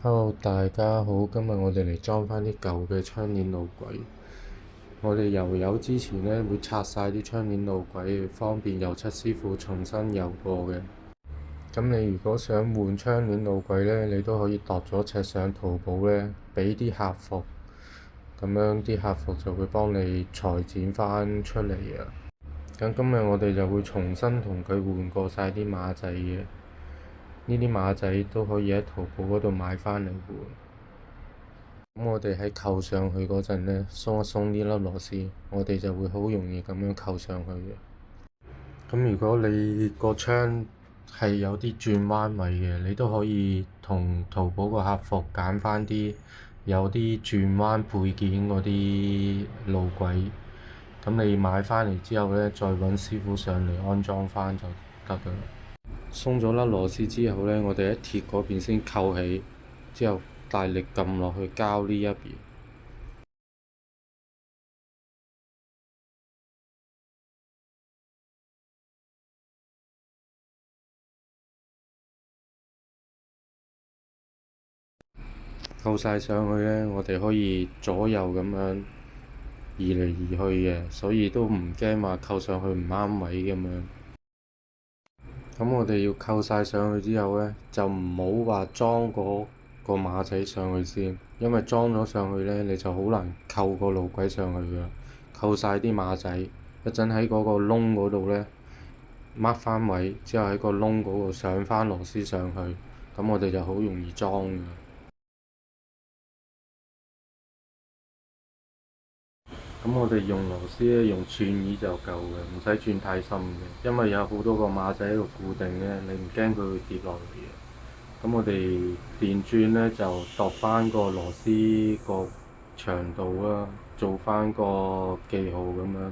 Hello，大家好，今日我哋嚟裝返啲舊嘅窗簾路軌。我哋油之前呢，會拆晒啲窗簾路軌，方便油漆師傅重新油過嘅。咁你如果想換窗簾路軌呢，你都可以度咗尺上淘寶呢，俾啲客服，咁樣啲客服就會幫你裁剪返出嚟啊。咁今日我哋就會重新同佢換過晒啲馬仔嘅，呢啲馬仔都可以喺淘寶嗰度買返嚟換。咁我哋喺扣上去嗰陣呢，鬆一鬆呢粒螺絲，我哋就會好容易咁樣扣上去嘅。咁如果你個窗係有啲轉彎位嘅，你都可以同淘寶個客服揀返啲有啲轉彎配件嗰啲路軌。咁你買返嚟之後呢，再揾師傅上嚟安裝返就得㗎喇。鬆咗粒螺絲之後呢，我哋喺鐵嗰邊先扣起，之後大力撳落去膠呢一邊。扣晒上去呢，我哋可以左右咁樣移嚟移去嘅，所以都唔驚話扣上去唔啱位咁樣。咁我哋要扣晒上去之後呢，就唔好話裝嗰個馬仔上去先，因為裝咗上去呢，你就好難扣個路軌上去㗎。扣晒啲馬仔，一陣喺嗰個窿嗰度呢，mark 返位，之後喺個窿嗰度上返螺絲上去，咁我哋就好容易裝㗎。咁我哋用螺絲咧，用轉耳就夠嘅，唔使轉太深嘅，因為有好多個馬仔喺度固定咧，你唔驚佢會跌落嚟嘅。咁我哋電鑽咧就度翻個螺絲個長度啦，做翻個記號咁樣。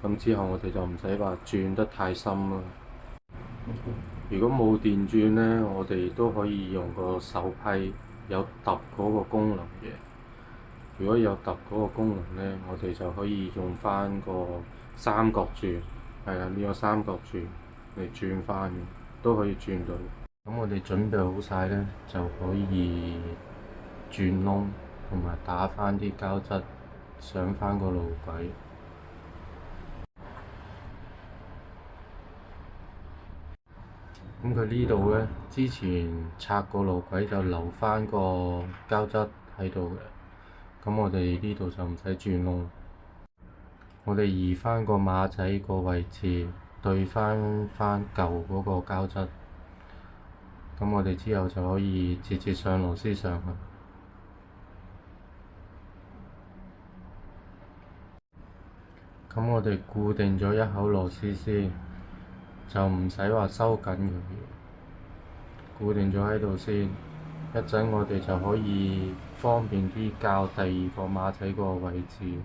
咁之後我哋就唔使話轉得太深啦。如果冇電鑽咧，我哋都可以用個手批，有揼嗰個功能嘅。如果有揼嗰個功能呢，我哋就可以用翻個三角鑽，係啊，呢個三角鑽嚟轉翻嘅，都可以轉到。咁我哋準備好晒呢，就可以轉窿同埋打翻啲膠質上翻個路軌。咁佢呢度呢，之前拆個路軌就留翻個膠質喺度嘅，咁我哋呢度就唔使轉窿。我哋移翻個馬仔個位置，對翻舊嗰個膠質，咁我哋之後就可以直接上螺絲上去。咁我哋固定咗一口螺絲先，就唔使話收緊佢，固定咗喺度先。一陣我哋就可以方便啲校第二個馬仔個位置。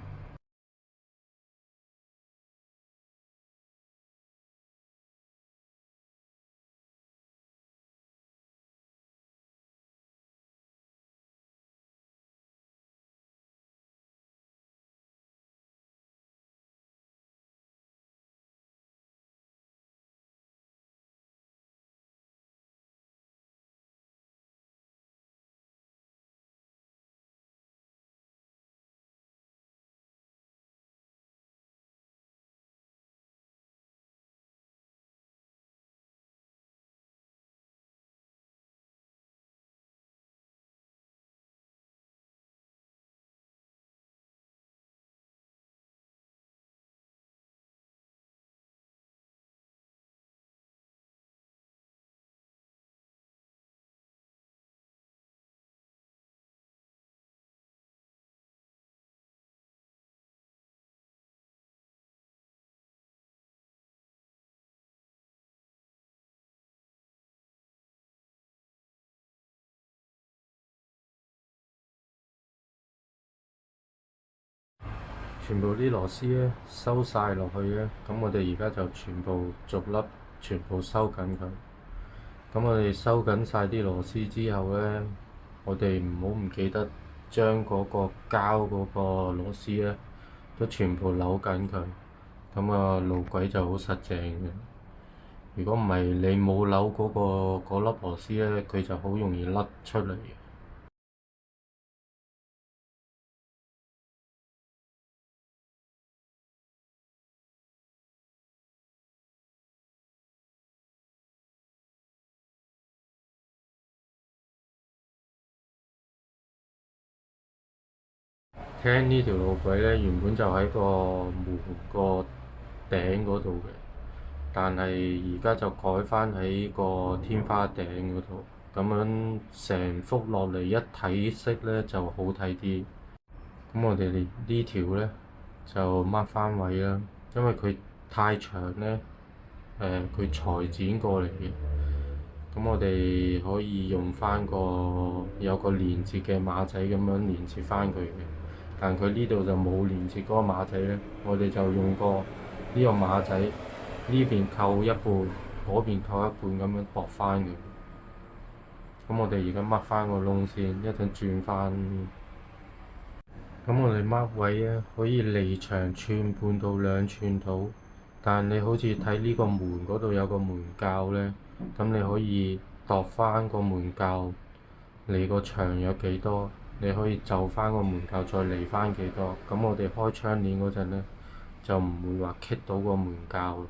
全部啲螺絲咧收晒落去咧，咁我哋而家就全部逐粒全部收緊佢。咁我哋收緊晒啲螺絲之後咧，我哋唔記得將嗰個膠嗰個螺絲咧都全部扭緊佢，咁個路軌就好實淨嘅。如果唔係你冇扭嗰粒螺絲咧，佢就好容易甩出嚟嘅。廳呢條路軌咧原本就喺個門個頂嗰度嘅，但係而家就改返喺個天花頂嗰度，咁樣成幅落嚟一體式咧就好睇啲。咁我哋呢條咧就 mark 返位啦，因為佢太長咧，佢裁剪過嚟嘅。咁我哋可以用返有個連接嘅馬仔咁樣連接返佢嘅，但佢呢度就冇連接嗰個馬仔咧，我哋就用呢個馬仔呢邊扣一半，嗰邊扣一半咁樣駁返佢。咁我哋而家 mark 返個窿先，一陣轉返。咁我哋 mark 位咧可以離長寸半到2寸度，但你好似睇呢個門嗰度有個門鉸咧，咁你可以度返個門鉸離個牆有幾多，你可以就返個門鉸再離返幾多，咁我哋開窗簾嗰陣咧就唔會話棘到個門鉸。